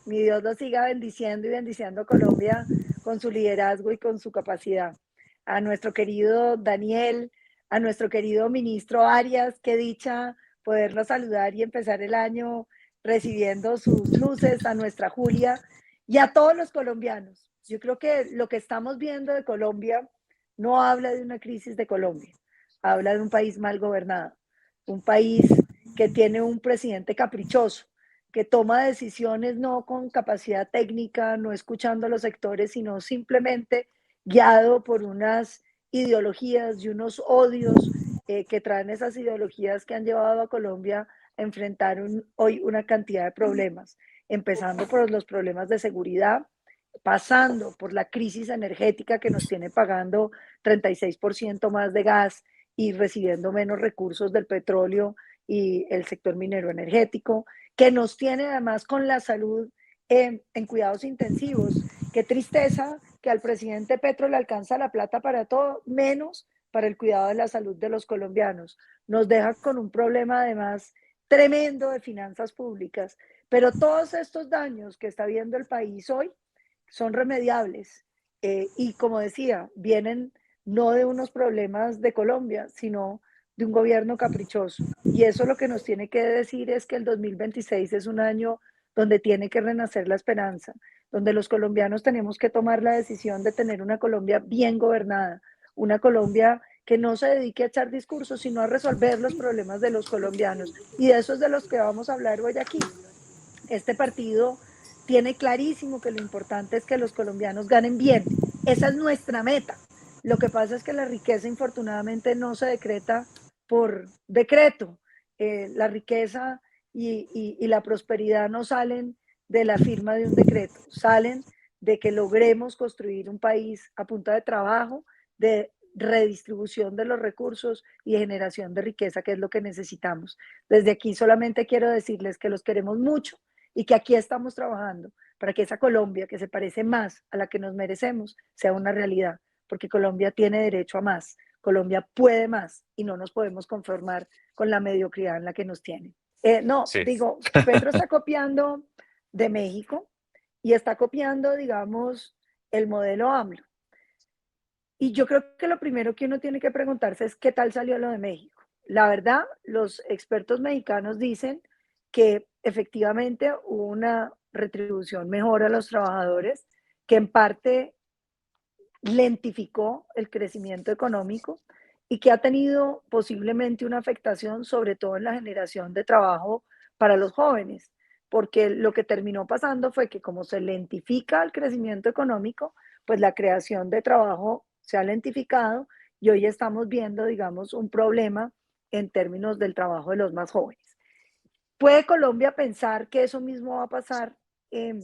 mi Dios lo siga bendiciendo y bendiciendo a Colombia con su liderazgo y con su capacidad. A nuestro querido Daniel, a nuestro querido ministro Arias, qué dicha poderlo saludar y empezar el año recibiendo sus luces, a nuestra Julia y a todos los colombianos. Yo creo que lo que estamos viendo de Colombia no habla de una crisis de Colombia, habla de un país mal gobernado, un país que tiene un presidente caprichoso, que toma decisiones no con capacidad técnica, no escuchando a los sectores, sino simplemente guiado por unas ideologías y unos odios que traen esas ideologías que han llevado a Colombia a enfrentar hoy una cantidad de problemas, empezando por los problemas de seguridad, pasando por la crisis energética que nos tiene pagando 36% más de gas y recibiendo menos recursos del petróleo y el sector minero energético, que nos tiene además con la salud en cuidados intensivos. Qué tristeza que al presidente Petro le alcanza la plata para todo, menos para el cuidado de la salud de los colombianos. Nos deja con un problema además tremendo de finanzas públicas, pero todos estos daños que está viendo el país hoy son remediables y como decía, vienen no de unos problemas de Colombia, sino de un gobierno caprichoso. Y eso lo que nos tiene que decir es que el 2026 es un año donde tiene que renacer la esperanza, donde los colombianos tenemos que tomar la decisión de tener una Colombia bien gobernada, una Colombia que no se dedique a echar discursos, sino a resolver los problemas de los colombianos. Y de eso es de los que vamos a hablar hoy aquí. Este partido tiene clarísimo que lo importante es que los colombianos ganen bien. Esa es nuestra meta. Lo que pasa es que la riqueza infortunadamente no se decreta por decreto. La riqueza y la prosperidad no salen de la firma de un decreto, salen de que logremos construir un país a punta de trabajo, de redistribución de los recursos y generación de riqueza, que es lo que necesitamos. Desde aquí solamente quiero decirles que los queremos mucho y que aquí estamos trabajando para que esa Colombia que se parece más a la que nos merecemos sea una realidad, porque Colombia tiene derecho a más, Colombia puede más y no nos podemos conformar con la mediocridad en la que nos tiene. No, Sí. digo, Petro está copiando de México y está copiando, digamos, el modelo AMLO. Y yo creo que lo primero que uno tiene que preguntarse es qué tal salió lo de México. La verdad, los expertos mexicanos dicen que efectivamente hubo una retribución mejor a los trabajadores, que en parte lentificó el crecimiento económico y que ha tenido posiblemente una afectación sobre todo en la generación de trabajo para los jóvenes, porque lo que terminó pasando fue que como se lentifica el crecimiento económico, pues la creación de trabajo se ha lentificado y hoy estamos viendo, digamos, un problema en términos del trabajo de los más jóvenes. ¿Puede Colombia pensar que eso mismo va a pasar eh,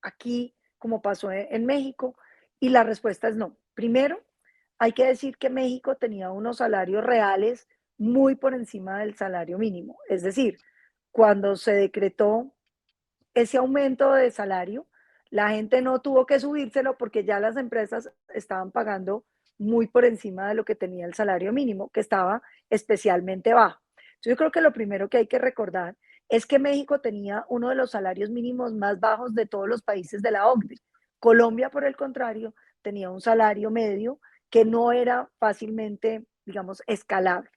aquí como pasó en México? Y la respuesta es no. Primero, hay que decir que México tenía unos salarios reales muy por encima del salario mínimo. Es decir, cuando se decretó ese aumento de salario, la gente no tuvo que subírselo porque ya las empresas estaban pagando muy por encima de lo que tenía el salario mínimo, que estaba especialmente bajo. Entonces, yo creo que lo primero que hay que recordar es que México tenía uno de los salarios mínimos más bajos de todos los países de la OCDE. Colombia, por el contrario, tenía un salario medio que no era fácilmente, digamos, escalable.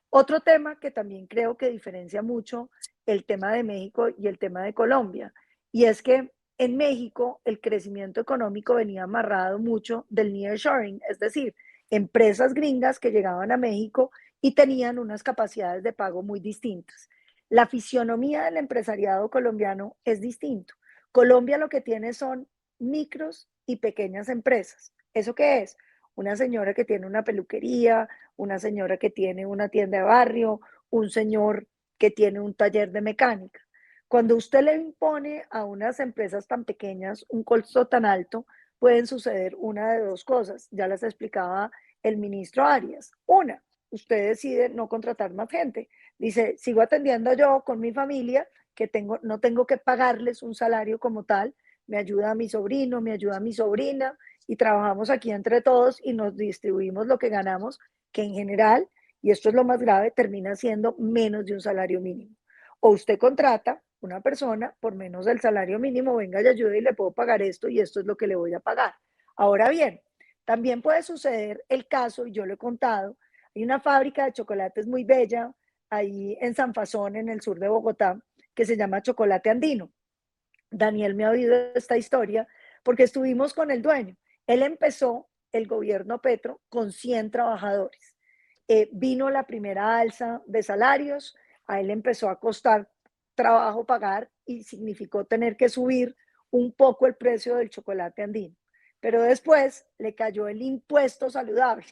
Otro tema que también creo que diferencia mucho el tema de México y el tema de Colombia, y es que en México el crecimiento económico venía amarrado mucho del nearshoring, es decir, empresas gringas que llegaban a México y tenían unas capacidades de pago muy distintas. La fisionomía del empresariado colombiano es distinto. Colombia lo que tiene son micros y pequeñas empresas. ¿Eso qué es? Una señora que tiene una peluquería, una señora que tiene una tienda de barrio, un señor que tiene un taller de mecánica. Cuando usted le impone a unas empresas tan pequeñas un costo tan alto, pueden suceder una de dos cosas. Ya las explicaba el ministro Arias. Una, usted decide no contratar más gente. Dice, sigo atendiendo yo con mi familia, que no tengo que pagarles un salario como tal, me ayuda a mi sobrino, me ayuda a mi sobrina, y trabajamos aquí entre todos y nos distribuimos lo que ganamos, que en general, y esto es lo más grave, termina siendo menos de un salario mínimo. O usted contrata una persona por menos del salario mínimo venga y ayude y le puedo pagar esto y esto es lo que le voy a pagar. Ahora bien, también puede suceder el caso, y yo lo he contado, hay una fábrica de chocolates muy bella ahí en San Fasón, en el sur de Bogotá, que se llama Chocolate Andino. Daniel me ha oído esta historia porque estuvimos con el dueño. Él empezó el gobierno Petro con 100 trabajadores. Vino la primera alza de salarios, a él empezó a costar trabajo pagar y significó tener que subir un poco el precio del chocolate andino. Pero después le cayó el impuesto saludable,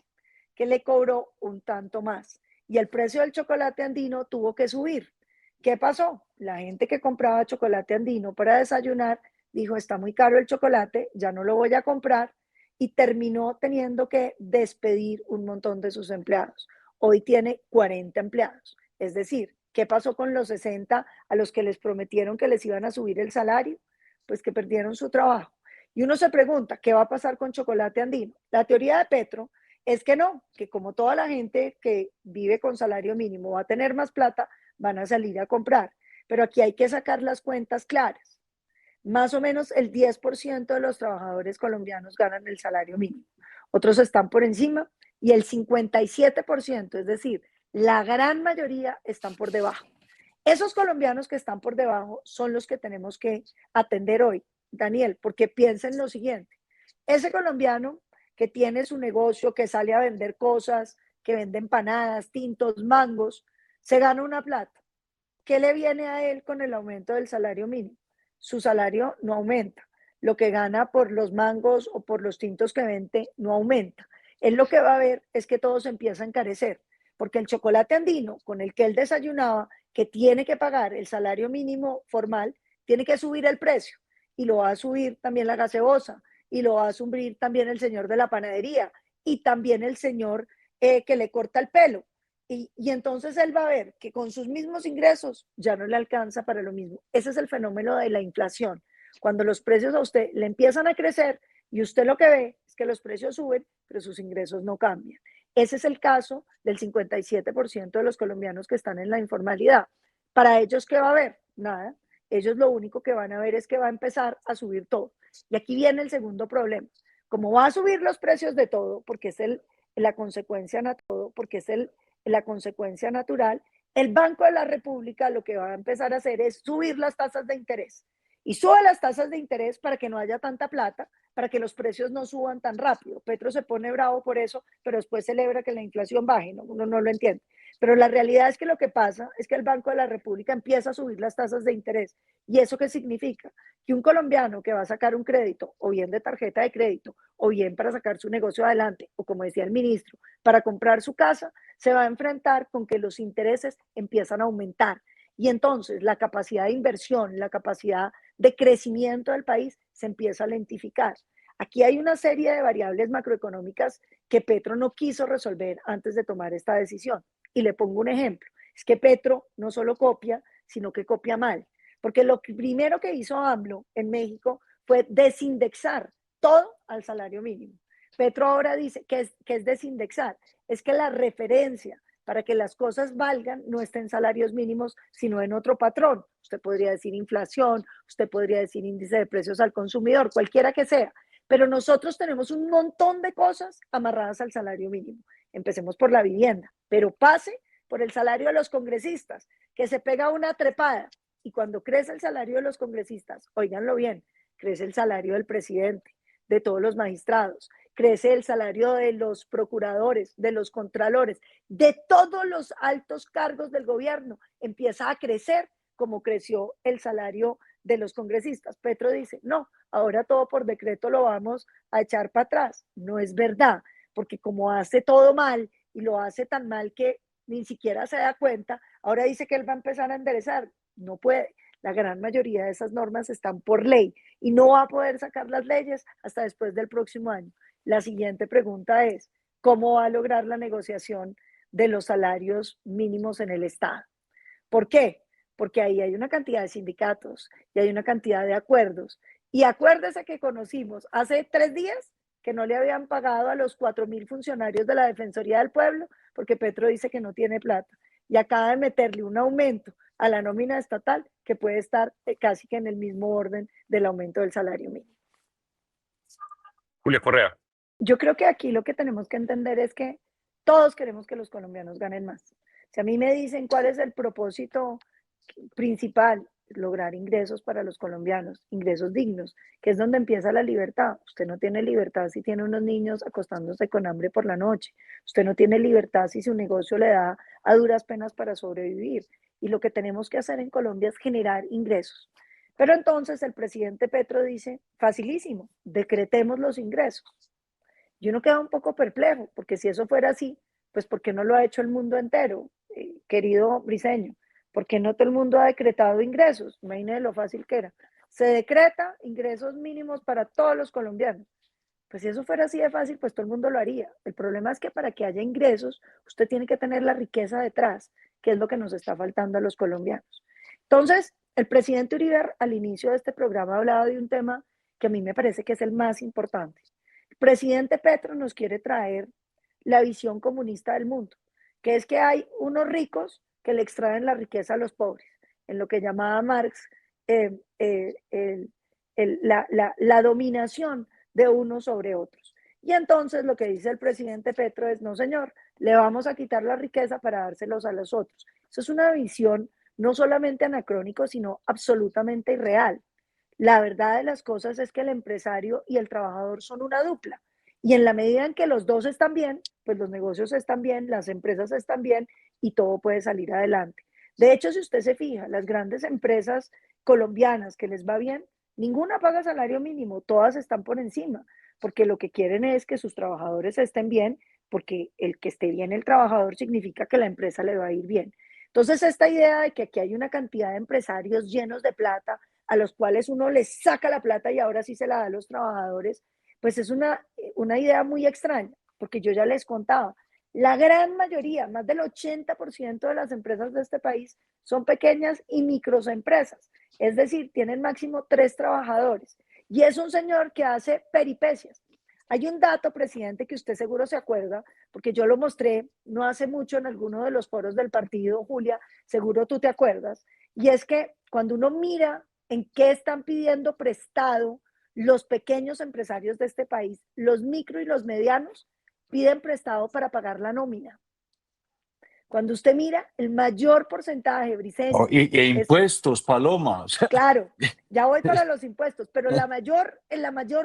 que le cobró un tanto más. Y el precio del chocolate andino tuvo que subir. ¿Qué pasó? La gente que compraba chocolate andino para desayunar dijo, está muy caro el chocolate, ya no lo voy a comprar, y terminó teniendo que despedir un montón de sus empleados. Hoy tiene 40 empleados. Es decir, ¿qué pasó con los 60 a los que les prometieron que les iban a subir el salario? Pues que perdieron su trabajo. Y uno se pregunta, ¿qué va a pasar con chocolate andino? La teoría de Petro es que no, que como toda la gente que vive con salario mínimo va a tener más plata, van a salir a comprar. Pero aquí hay que sacar las cuentas claras. Más o menos el 10% de los trabajadores colombianos ganan el salario mínimo. Otros están por encima y el 57%, es decir, la gran mayoría están por debajo. Esos colombianos que están por debajo son los que tenemos que atender hoy, Daniel, porque piensen lo siguiente. Ese colombiano que tiene su negocio, que sale a vender cosas, que vende empanadas, tintos, mangos, se gana una plata. ¿Qué le viene a él con el aumento del salario mínimo? Su salario no aumenta. Lo que gana por los mangos o por los tintos que vende no aumenta. Él lo que va a ver es que todo se empieza a encarecer, porque el chocolate andino con el que él desayunaba, que tiene que pagar el salario mínimo formal, tiene que subir el precio. Y lo va a subir también la gaseosa, y lo va a subir también el señor de la panadería, y también el señor que le corta el pelo. Y entonces él va a ver que con sus mismos ingresos ya no le alcanza para lo mismo. Ese es el fenómeno de la inflación. Cuando los precios a usted le empiezan a crecer y usted lo que ve es que los precios suben, pero sus ingresos no cambian. Ese es el caso del 57% de los colombianos que están en la informalidad. Para ellos, ¿qué va a haber? Nada. Ellos lo único que van a ver es que va a empezar a subir todo. Y aquí viene el segundo problema. Como va a subir los precios de todo, porque es la consecuencia de todo, porque es la consecuencia natural, el Banco de la República lo que va a empezar a hacer es subir las tasas de interés. Y sube las tasas de interés para que no haya tanta plata, para que los precios no suban tan rápido. Petro se pone bravo por eso, pero después celebra que la inflación baje, ¿no? Uno no lo entiende. Pero la realidad es que lo que pasa es que el Banco de la República empieza a subir las tasas de interés. ¿Y eso qué significa? Que un colombiano que va a sacar un crédito, o bien de tarjeta de crédito, o bien para sacar su negocio adelante, o como decía el ministro, para comprar su casa, se va a enfrentar con que los intereses empiezan a aumentar. Y entonces la capacidad de inversión, la capacidad de crecimiento del país se empieza a lentificar. Aquí hay una serie de variables macroeconómicas que Petro no quiso resolver antes de tomar esta decisión. Y le pongo un ejemplo. Es que Petro no solo copia, sino que copia mal. Porque lo primero que hizo AMLO en México fue desindexar todo al salario mínimo. Petro ahora dice que es desindexar, es que la referencia para que las cosas valgan no está en salarios mínimos, sino en otro patrón. Usted podría decir inflación, usted podría decir índice de precios al consumidor, cualquiera que sea. Pero nosotros tenemos un montón de cosas amarradas al salario mínimo. Empecemos por la vivienda, pero pase por el salario de los congresistas, que se pega una trepada. Y cuando crece el salario de los congresistas, óiganlo bien, crece el salario del presidente, de todos los magistrados, crece el salario de los procuradores, de los contralores, de todos los altos cargos del gobierno. Empieza a crecer como creció el salario de los congresistas. Petro dice, no, ahora todo por decreto lo vamos a echar para atrás. No es verdad, porque como hace todo mal y lo hace tan mal que ni siquiera se da cuenta, ahora dice que él va a empezar a enderezar. No puede. La gran mayoría de esas normas están por ley y no va a poder sacar las leyes hasta después del próximo año. La siguiente pregunta es, ¿cómo va a lograr la negociación de los salarios mínimos en el Estado? ¿Por qué? Porque ahí hay una cantidad de sindicatos y hay una cantidad de acuerdos. Y acuérdese que conocimos hace 3 días que no le habían pagado a los 4.000 funcionarios de la Defensoría del Pueblo porque Petro dice que no tiene plata. Y acaba de meterle un aumento a la nómina estatal que puede estar casi que en el mismo orden del aumento del salario mínimo. Julia Correa. Yo creo que aquí lo que tenemos que entender es que todos queremos que los colombianos ganen más. Si a mí me dicen cuál es el propósito principal, lograr ingresos para los colombianos, ingresos dignos, que es donde empieza la libertad. Usted no tiene libertad si tiene unos niños acostándose con hambre por la noche. Usted no tiene libertad si su negocio le da a duras penas para sobrevivir. Y lo que tenemos que hacer en Colombia es generar ingresos. Pero entonces el presidente Petro dice, facilísimo, decretemos los ingresos. Y uno queda un poco perplejo, porque si eso fuera así, pues ¿por qué no lo ha hecho el mundo entero, querido Briceño? ¿Por qué no todo el mundo ha decretado ingresos? Imagínese lo fácil que era. Se decreta ingresos mínimos para todos los colombianos. Pues si eso fuera así de fácil, pues todo el mundo lo haría. El problema es que para que haya ingresos, usted tiene que tener la riqueza detrás, que es lo que nos está faltando a los colombianos. Entonces, el presidente Uribe al inicio de este programa hablaba de un tema que a mí me parece que es el más importante. El presidente Petro nos quiere traer la visión comunista del mundo, que es que hay unos ricos que le extraen la riqueza a los pobres, en lo que llamaba Marx la dominación de unos sobre otros. Y entonces lo que dice el presidente Petro es, no señor, le vamos a quitar la riqueza para dárselos a los otros. Eso es una visión no solamente anacrónico, sino absolutamente irreal. La verdad de las cosas es que el empresario y el trabajador son una dupla. Y en la medida en que los dos están bien, pues los negocios están bien, las empresas están bien y todo puede salir adelante. De hecho, si usted se fija, las grandes empresas colombianas que les va bien, ninguna paga salario mínimo, todas están por encima, porque lo que quieren es que sus trabajadores estén bien, porque el que esté bien el trabajador significa que la empresa le va a ir bien. Entonces, esta idea de que aquí hay una cantidad de empresarios llenos de plata, a los cuales uno les saca la plata y ahora sí se la da a los trabajadores, pues es una idea muy extraña, porque yo ya les contaba, la gran mayoría, más del 80% de las empresas de este país son pequeñas y microempresas, es decir, tienen máximo 3 trabajadores. Y es un señor que hace peripecias. Hay un dato, presidente, que usted seguro se acuerda, porque yo lo mostré no hace mucho en alguno de los foros del partido, Julia, seguro tú te acuerdas, y es que cuando uno mira en qué están pidiendo prestado los pequeños empresarios de este país, los micro y los medianos, piden prestado para pagar la nómina. Cuando usted mira, el mayor porcentaje, Oh, Briceño, y es, impuestos, Paloma. claro, ya voy para los impuestos, pero la mayor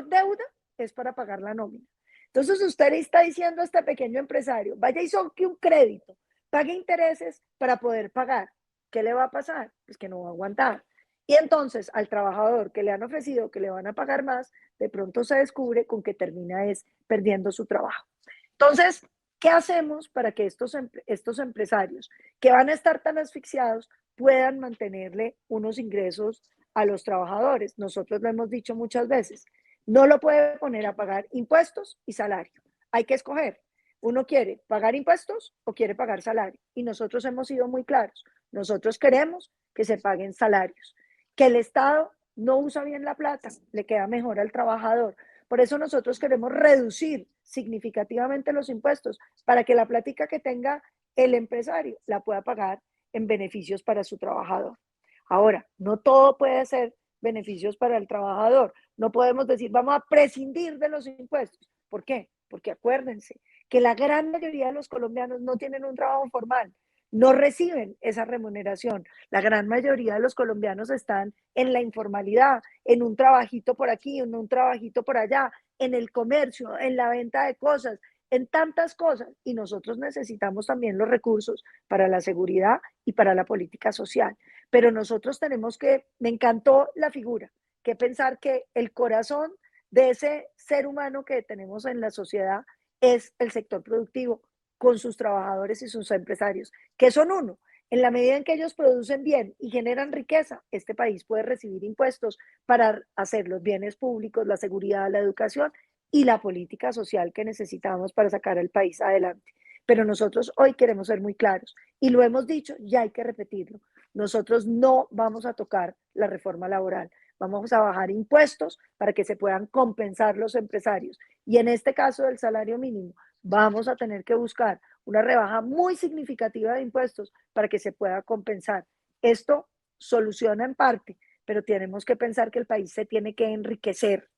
deuda es para pagar la nómina. Entonces usted le está diciendo a este pequeño empresario, vaya y soque un crédito, pague intereses para poder pagar. ¿Qué le va a pasar? Pues que no va a aguantar. Y entonces al trabajador que le han ofrecido que le van a pagar más, de pronto se descubre con que termina es perdiendo su trabajo. Entonces, ¿qué hacemos para que estos empresarios que van a estar tan asfixiados puedan mantenerle unos ingresos a los trabajadores? Nosotros lo hemos dicho muchas veces, no lo puede poner a pagar impuestos y salario. Hay que escoger. Uno quiere pagar impuestos o quiere pagar salario. Y nosotros hemos sido muy claros. Nosotros queremos que se paguen salarios, que el Estado no usa bien la plata, le queda mejor al trabajador. Por eso nosotros queremos reducir significativamente los impuestos para que la plática que tenga el empresario la pueda pagar en beneficios para su trabajador. Ahora, no todo puede ser beneficios para el trabajador. No podemos decir, vamos a prescindir de los impuestos. ¿Por qué? Porque acuérdense que la gran mayoría de los colombianos no tienen un trabajo formal, no reciben esa remuneración. La gran mayoría de los colombianos están en la informalidad, en un trabajito por aquí, en un trabajito por allá, en el comercio, en la venta de cosas, en tantas cosas. Y nosotros necesitamos también los recursos para la seguridad y para la política social. Pero nosotros tenemos que, me encantó la figura, que pensar que el corazón de ese ser humano que tenemos en la sociedad es el sector productivo, con sus trabajadores y sus empresarios, que son uno. En la medida en que ellos producen bien y generan riqueza, este país puede recibir impuestos para hacer los bienes públicos, la seguridad, la educación y la política social que necesitamos para sacar al país adelante. Pero nosotros hoy queremos ser muy claros y lo hemos dicho, ya hay que repetirlo. Nosotros no vamos a tocar la reforma laboral. Vamos a bajar impuestos para que se puedan compensar los empresarios. Y en este caso del salario mínimo, vamos a tener que buscar una rebaja muy significativa de impuestos para que se pueda compensar. Esto soluciona en parte, pero tenemos que pensar que el país se tiene que enriquecer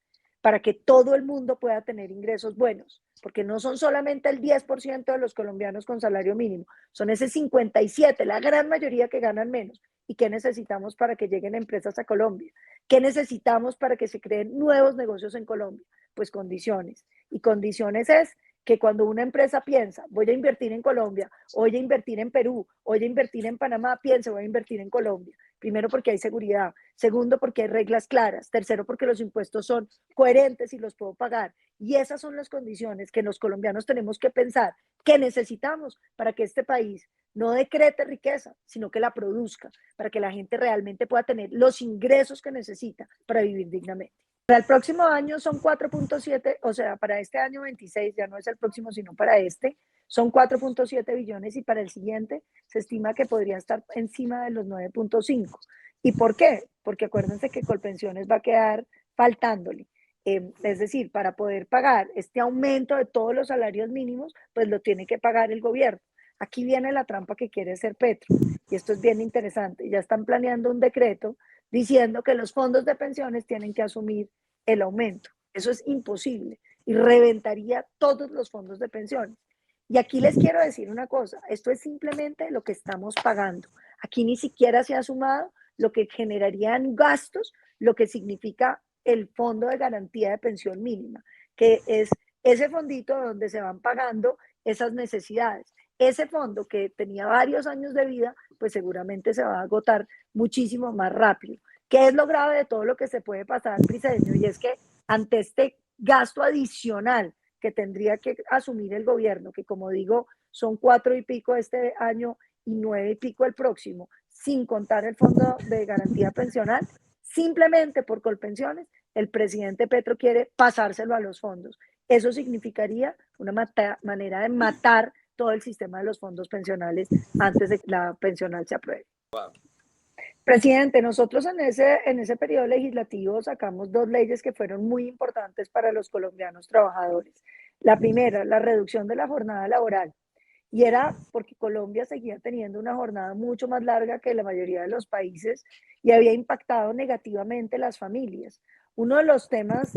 para que todo el mundo pueda tener ingresos buenos, porque no son solamente el 10% de los colombianos con salario mínimo, son ese 57%, la gran mayoría que ganan menos. ¿Y qué necesitamos para que lleguen empresas a Colombia? ¿Qué necesitamos para que se creen nuevos negocios en Colombia? Pues condiciones. Y condiciones es que cuando una empresa piensa, voy a invertir en Colombia, voy a invertir en Perú, voy a invertir en Panamá, piense, voy a invertir en Colombia. Primero, porque hay seguridad. Segundo, porque hay reglas claras. Tercero, porque los impuestos son coherentes y los puedo pagar. Y esas son las condiciones que los colombianos tenemos que pensar que necesitamos para que este país no decrete riqueza, sino que la produzca, para que la gente realmente pueda tener los ingresos que necesita para vivir dignamente. Para el próximo año son 4.7, o sea, para este año 26, ya no es el próximo, sino para este, son 4.7 billones y para el siguiente se estima que podría estar encima de los 9.5. ¿Y por qué? Porque acuérdense que Colpensiones va a quedar faltándole. Es decir, para poder pagar este aumento de todos los salarios mínimos, pues lo tiene que pagar el gobierno. Aquí viene la trampa que quiere hacer Petro, y esto es bien interesante. Ya están planeando un decreto diciendo que los fondos de pensiones tienen que asumir el aumento. Eso es imposible y reventaría todos los fondos de pensiones. Y aquí les quiero decir una cosa, esto es simplemente lo que estamos pagando. Aquí ni siquiera se ha sumado lo que generarían gastos, lo que significa el fondo de garantía de pensión mínima, que es ese fondito donde se van pagando esas necesidades. Ese fondo que tenía varios años de vida, pues seguramente se va a agotar muchísimo más rápido. ¿Qué es lo grave de todo lo que se puede pasar, Briceño? Y es que ante este gasto adicional que tendría que asumir el gobierno, que como digo, son 4 y pico este año y 9 y pico el próximo, sin contar el fondo de garantía pensional, simplemente por Colpensiones, el presidente Petro quiere pasárselo a los fondos. Eso significaría una manera de matar todo el sistema de los fondos pensionales antes de que la pensional se apruebe. Wow. Presidente, nosotros en ese periodo legislativo sacamos 2 leyes que fueron muy importantes para los colombianos trabajadores. La primera, la reducción de la jornada laboral. Y era porque Colombia seguía teniendo una jornada mucho más larga que la mayoría de los países y había impactado negativamente las familias. Uno de los temas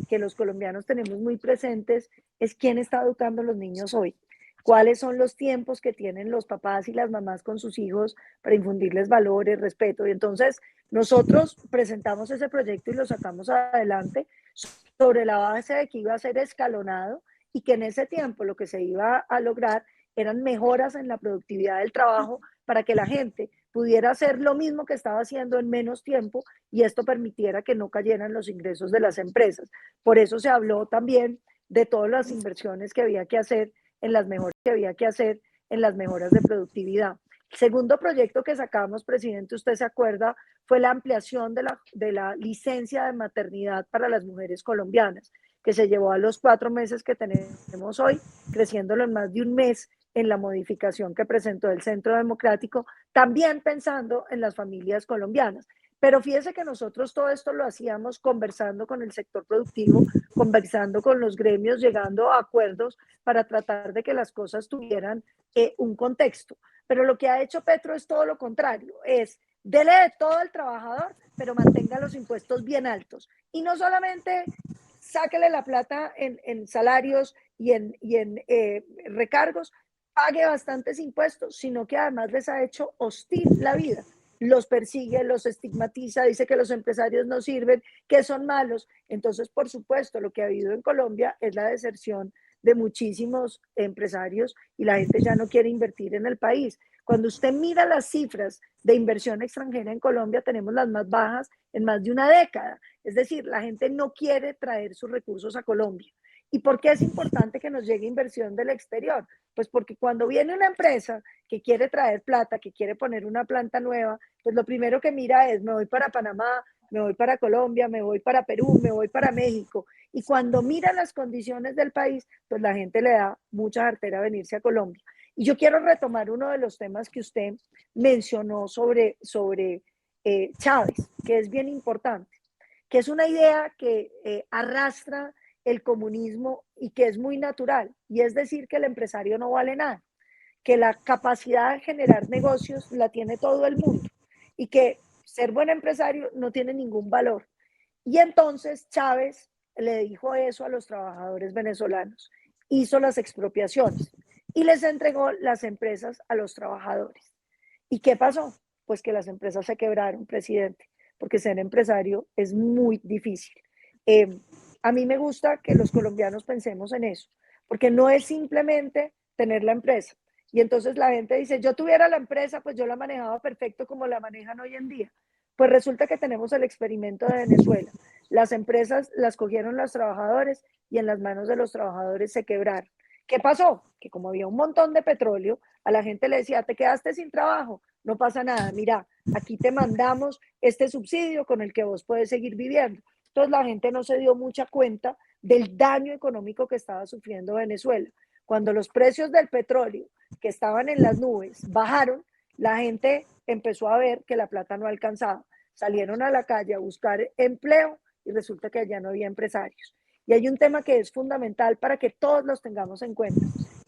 que los colombianos tenemos muy presentes es quién está educando a los niños hoy. Cuáles son los tiempos que tienen los papás y las mamás con sus hijos para infundirles valores, respeto. Y entonces nosotros presentamos ese proyecto y lo sacamos adelante sobre la base de que iba a ser escalonado y que en ese tiempo lo que se iba a lograr eran mejoras en la productividad del trabajo para que la gente pudiera hacer lo mismo que estaba haciendo en menos tiempo y esto permitiera que no cayeran los ingresos de las empresas. Por eso se habló también de todas las inversiones que había que hacer en las mejoras de productividad. El segundo proyecto que sacamos, presidente, usted se acuerda, fue la ampliación de la licencia de maternidad para las mujeres colombianas, que se llevó a los 4 meses que tenemos hoy, creciéndolo en más de un mes en la modificación que presentó el Centro Democrático, también pensando en las familias colombianas. Pero fíjese que nosotros todo esto lo hacíamos conversando con el sector productivo, conversando con los gremios, llegando a acuerdos para tratar de que las cosas tuvieran un contexto. Pero lo que ha hecho Petro es todo lo contrario, es dele de todo al trabajador, pero mantenga los impuestos bien altos. Y no solamente sáquele la plata en salarios y en recargos, pague bastantes impuestos, sino que además les ha hecho hostil la vida. Los persigue, los estigmatiza, dice que los empresarios no sirven, que son malos. Entonces, por supuesto, lo que ha habido en Colombia es la deserción de muchísimos empresarios y la gente ya no quiere invertir en el país. Cuando usted mira las cifras de inversión extranjera en Colombia, tenemos las más bajas en más de una década. Es decir, la gente no quiere traer sus recursos a Colombia. ¿Y por qué es importante que nos llegue inversión del exterior? Pues porque cuando viene una empresa que quiere traer plata, que quiere poner una planta nueva, pues lo primero que mira es, me voy para Panamá, me voy para Colombia, me voy para Perú, me voy para México. Y cuando mira las condiciones del país, pues la gente le da mucha jartera venirse a Colombia. Y yo quiero retomar uno de los temas que usted mencionó sobre Chávez, que es bien importante, que es una idea que arrastra el comunismo y que es muy natural, y es decir que el empresario no vale nada, que la capacidad de generar negocios la tiene todo el mundo y que ser buen empresario no tiene ningún valor. Y entonces Chávez le dijo eso a los trabajadores venezolanos, hizo las expropiaciones y les entregó las empresas a los trabajadores. ¿Y qué pasó? Pues que las empresas se quebraron, presidente, porque ser empresario es muy difícil. A mí me gusta que los colombianos pensemos en eso, porque no es simplemente tener la empresa. Y entonces la gente dice, yo tuviera la empresa, pues yo la manejaba perfecto como la manejan hoy en día. Pues resulta que tenemos el experimento de Venezuela. Las empresas las cogieron los trabajadores y en las manos de los trabajadores se quebraron. ¿Qué pasó? Que como había un montón de petróleo, a la gente le decía, te quedaste sin trabajo, no pasa nada, mira, aquí te mandamos este subsidio con el que vos puedes seguir viviendo. Entonces la gente no se dio mucha cuenta del daño económico que estaba sufriendo Venezuela. Cuando los precios del petróleo, que estaban en las nubes, bajaron, la gente empezó a ver que la plata no alcanzaba. Salieron a la calle a buscar empleo y resulta que allá no había empresarios. Y hay un tema que es fundamental para que todos los tengamos en cuenta.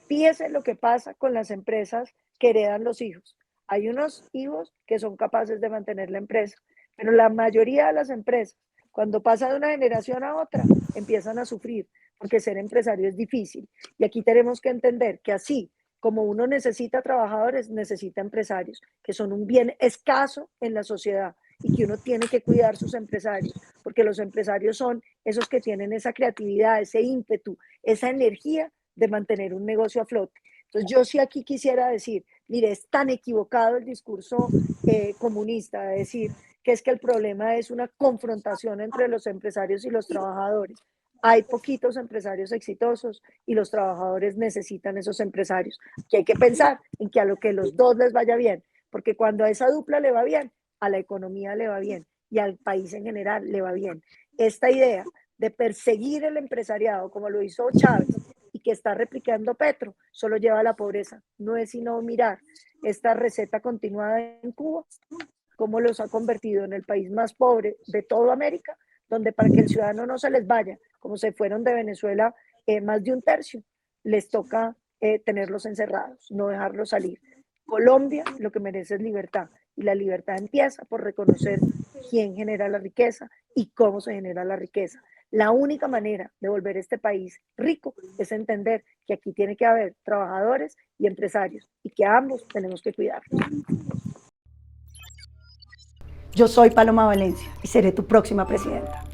Fíjese lo que pasa con las empresas que heredan los hijos. Hay unos hijos que son capaces de mantener la empresa, pero la mayoría de las empresas, cuando pasa de una generación a otra, empiezan a sufrir, porque ser empresario es difícil. Y aquí tenemos que entender que así como uno necesita trabajadores, necesita empresarios, que son un bien escaso en la sociedad y que uno tiene que cuidar sus empresarios, porque los empresarios son esos que tienen esa creatividad, ese ímpetu, esa energía de mantener un negocio a flote. Entonces yo sí aquí quisiera decir, mire, es tan equivocado el discurso comunista de decir que es que el problema es una confrontación entre los empresarios y los trabajadores. Hay poquitos empresarios exitosos y los trabajadores necesitan esos empresarios. Que hay que pensar en que a lo que los dos les vaya bien, porque cuando a esa dupla le va bien, a la economía le va bien y al país en general le va bien. Esta idea de perseguir el empresariado como lo hizo Chávez y que está replicando Petro, solo lleva a la pobreza. No es sino mirar esta receta continuada en Cuba, cómo los ha convertido en el país más pobre de toda América, donde para que el ciudadano no se les vaya, como se fueron de Venezuela más de un tercio, les toca tenerlos encerrados, no dejarlos salir. Colombia lo que merece es libertad, y la libertad empieza por reconocer quién genera la riqueza y cómo se genera la riqueza. La única manera de volver este país rico es entender que aquí tiene que haber trabajadores y empresarios y que ambos tenemos que cuidarlos. Yo soy Paloma Valencia y seré tu próxima presidenta.